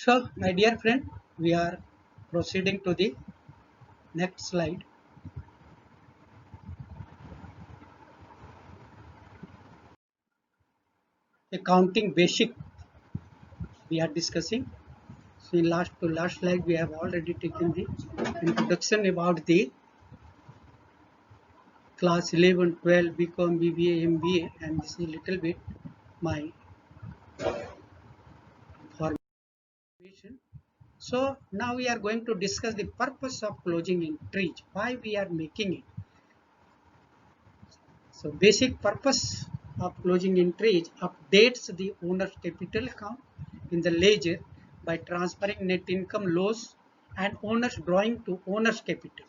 So, my dear friend, we are proceeding to the next slide. Accounting basic we are discussing. So, in last slide, we have already taken the introduction about the class 11, 12, BCom, BBA, MBA, and this is a little bit my formation. So, now we are going to discuss the purpose of closing entries, why we are making it. So, basic purpose of closing entries updates the owner's capital account in the ledger by transferring net income loss and owner's drawing to owner's capital.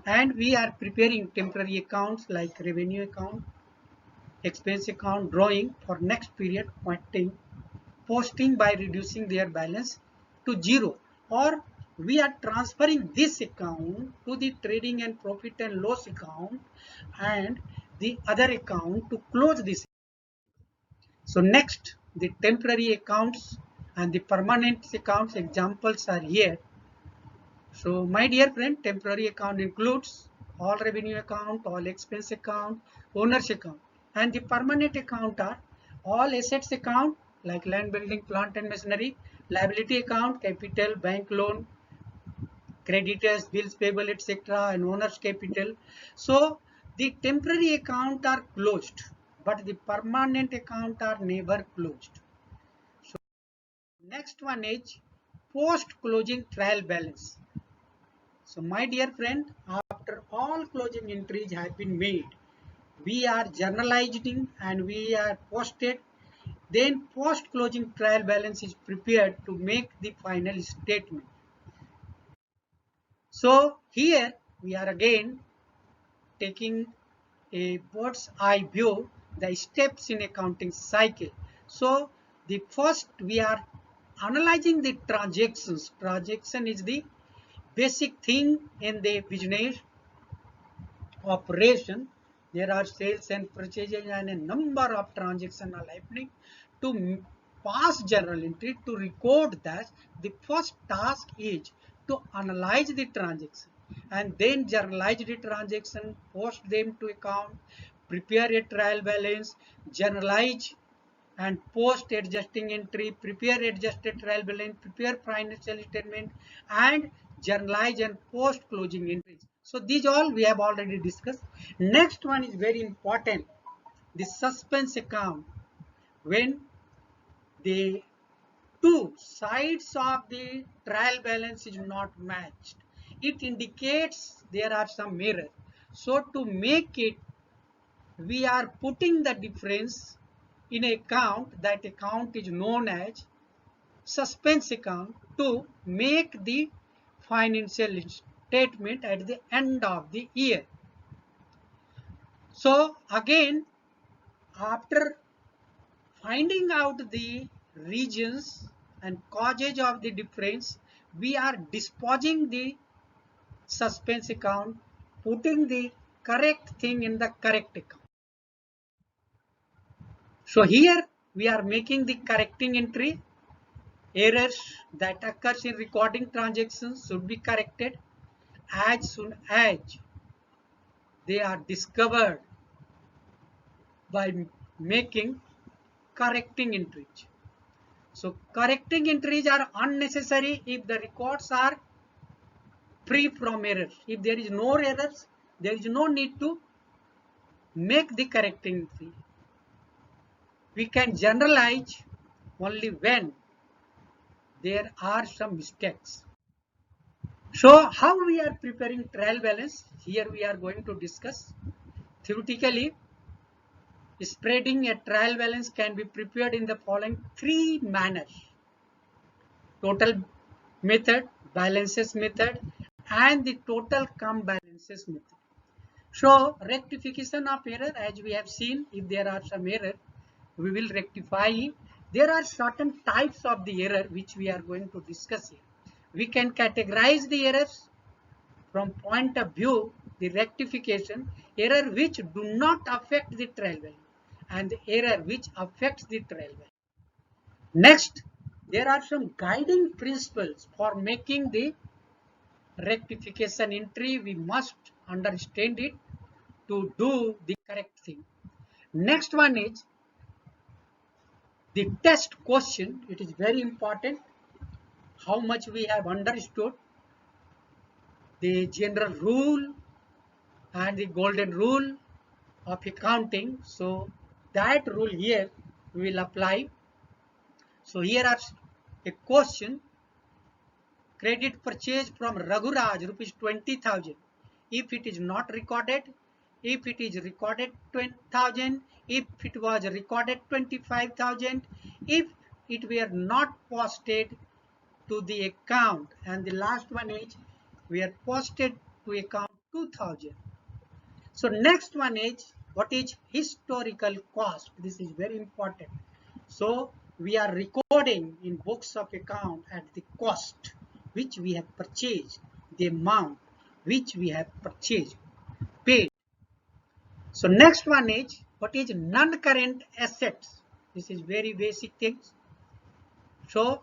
And we are preparing temporary accounts like revenue account, expense account drawing for next period posting by reducing their balance to zero, or we are transferring this account to the trading and profit and loss account and the other account to close this. So next, the temporary accounts and the permanent accounts examples are here. So my dear friend, temporary account includes all revenue account, all expense account, owner's account, and the permanent account are all assets account like land, building, plant and machinery, liability account, capital, bank loan, creditors, bills payable, etc., and owner's capital. So the temporary account are closed, but the permanent account are never closed. So next one is post closing trial balance. So my dear friend, after all closing entries have been made, we are journalizing and we are posted. Then post closing trial balance is prepared to make the final statement. So here we are again taking a bird's eye view, the steps in accounting cycle. So the first we are analyzing the transactions. Transaction is the basic thing in the business operation. There are sales and purchases and a number of transactions are happening. To pass journal entry, to record that, the first task is to analyze the transaction and then journalize the transaction, post them to account, prepare a trial balance, journalize and post adjusting entry, prepare adjusted trial balance, prepare financial statement, and journalize and post closing entries. So these all we have already discussed. Next one is very important, the suspense account. When the two sides of the trial balance is not matched, it indicates there are some error. So to make it, we are putting the difference in a account. That account is known as suspense account to make the financial statement at the end of the year. So again, after finding out the reasons and causes of the difference, we are disposing the suspense account, putting the correct thing in the correct account. So here we are making the correcting entry. Errors that occurs in recording transactions should be corrected as soon as they are discovered by making correcting entries. So correcting entries are unnecessary if the records are free from errors. If there is no errors, there is no need to make the correcting entry. We can generalize only when there are some mistakes. So how we are preparing trial balance? Here we are going to discuss. Theoretically, spreading a trial balance can be prepared in the following three manners: total method, balances method, and the total cum balances method. So rectification of error, as we have seen, if there are some error, we will rectify it. There are certain types of the error which we are going to discuss here. We can categorize the errors from point of view, the rectification, error which do not affect the trial value and the error which affects the trial value. Next, there are some guiding principles for making the rectification entry. We must understand it to do the correct thing. Next one is the test question. It is very important how much we have understood the general rule and the golden rule of accounting. So that rule here we will apply. So here are a question. Credit purchase from Raghuraj rupees 20,000. If it is not recorded, if it is recorded 20,000, if it was recorded 25,000, if it were not posted to the account, and the last one is we are posted to account 2,000. So next one is what is historical cost. This is very important. So we are recording in books of account at the cost which we have purchased, the amount which we have purchased, paid. So next one is what is non-current assets. This is very basic things. So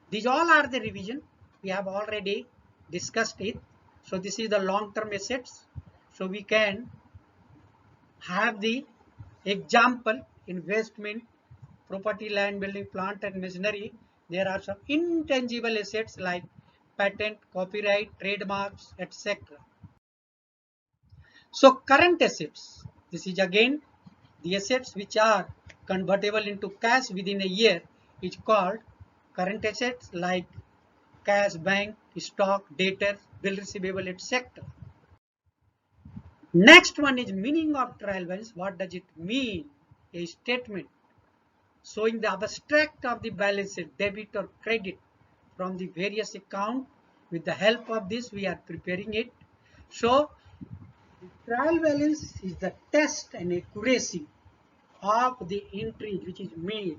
these all are the revision. We have already discussed it. So this is the long-term assets. So we can have the example investment, property, land, building, plant and machinery. There are some intangible assets like patent, copyright, trademarks, etc. So current assets, this is again the assets which are convertible into cash within a year is called current assets, like cash, bank, stock, debtors, bill receivable, etc. Next one is meaning of trial balance. What does it mean? A statement showing the abstract of the balance sheet, debit or credit from the various account. With the help of this we are preparing it. So the trial balance is the test and accuracy of the entry which is made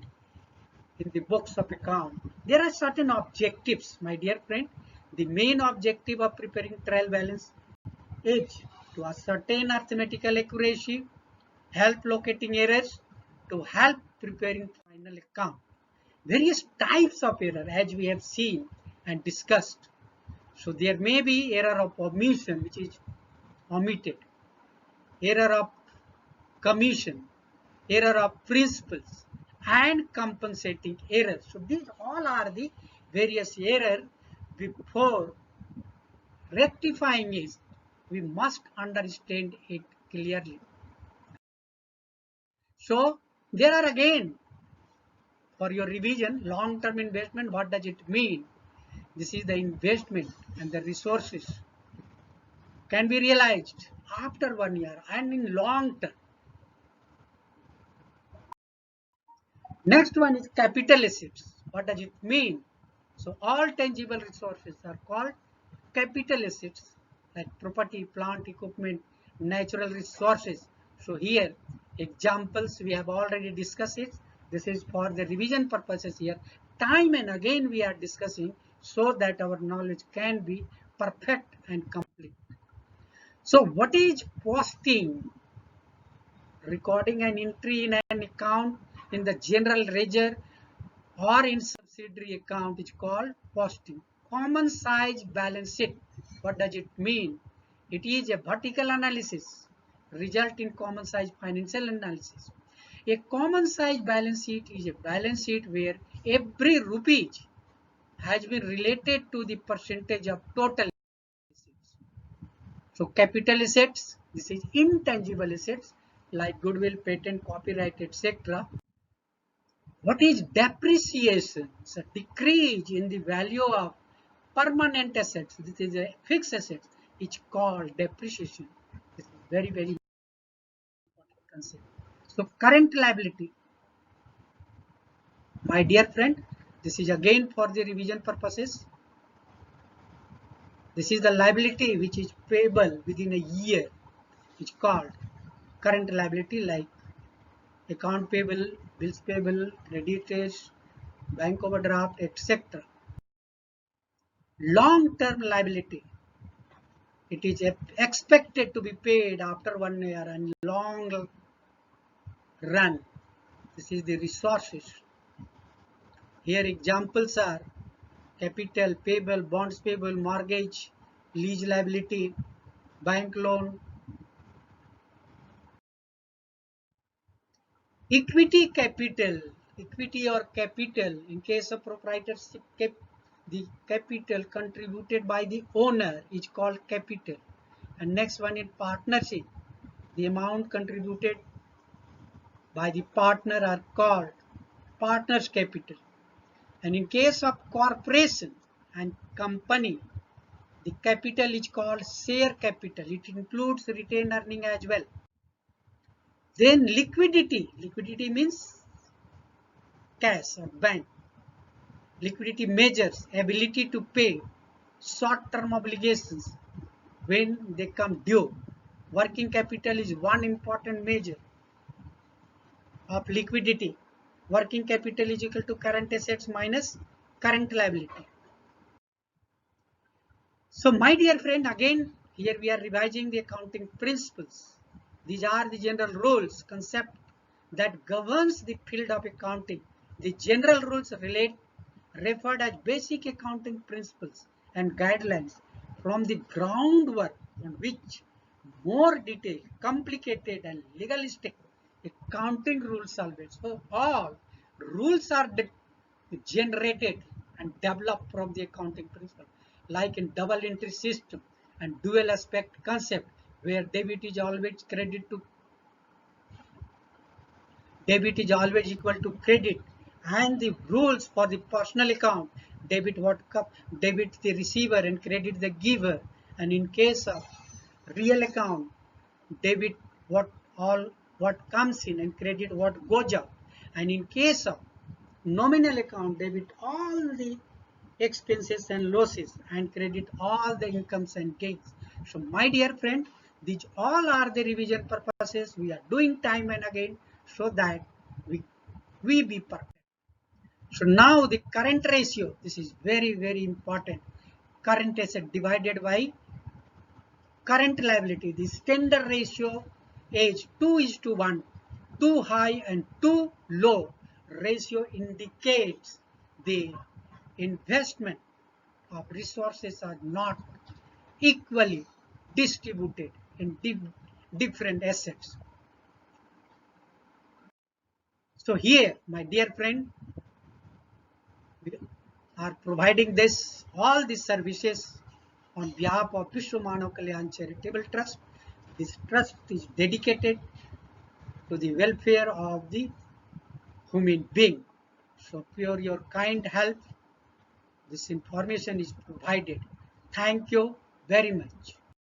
in the books of account. There are certain objectives, my dear friend. The main objective of preparing trial balance is to ascertain arithmetical accuracy, help locating errors, to help preparing final account. Various types of error as we have seen and discussed. So there may be error of omission which is omitted, error of commission, error of principles and compensating errors. So these all are the various errors. Before rectifying it, we must understand it clearly. So there are again for your revision, long-term investment, what does it mean? This is the investment and the resources can be realized after 1 year and in long term. Next one is capital assets. What does it mean? So all tangible resources are called capital assets, like property, plant, equipment, natural resources. So here examples we have already discussed it. This is for the revision purposes here. Time and again we are discussing so that our knowledge can be perfect and complete. So what is posting? Recording an entry in an account in the general ledger or in subsidiary account is called posting. Common size balance sheet. What does it mean? It is a vertical analysis, result in common size financial analysis. A common size balance sheet is a balance sheet where every rupee has been related to the percentage of total assets. So capital assets, this is intangible assets like goodwill, patent, copyright, etc. What is depreciation? It's a decrease in the value of permanent assets. This is a fixed asset. It's called depreciation. This is very, very important concept. So current liability. My dear friend, this is again for the revision purposes. This is the liability which is payable within a year. It's called current liability, like account payable, bills payable, creditors, bank overdraft, etc. Long-term liability. It is expected to be paid after 1 year and long run. This is the resources. Here examples are capital, payable, bonds payable, mortgage, lease liability, bank loan. Equity capital, equity or capital, in case of proprietorship, the capital contributed by the owner is called capital. And next one in partnership, the amount contributed by the partner are called partner's capital. And in case of corporation and company, the capital is called share capital. It includes retained earning as well. Then liquidity. Liquidity means cash or bank. Liquidity measures ability to pay short-term obligations when they come due. Working capital is one important measure of liquidity. Working capital is equal to current assets minus current liability. So my dear friend, again here we are revising the accounting principles. These are the general rules, concept that governs the field of accounting. The general rules referred as basic accounting principles and guidelines from the groundwork on which more detailed, complicated and legalistic accounting rules are based. So all rules are generated and developed from the accounting principle, like in double entry system and dual aspect concept, where debit is always equal to credit, and the rules for the personal account, debit the receiver and credit the giver, and in case of real account, debit what comes in and credit what goes out, and in case of nominal account, debit all the expenses and losses and credit all the incomes and gains. So my dear friend, these all are the revision purposes. We are doing time and again so that we be perfect. So now the current ratio, this is very important. Current asset divided by current liability. The standard ratio is 2:1. Too high and too low ratio indicates the investment of resources are not equally distributed in different assets. So here, my dear friend, we are providing all these services on behalf of Vishwa Manav Kalyan Charitable Trust. This trust is dedicated to the welfare of the human being. So for your kind help, this information is provided. Thank you very much.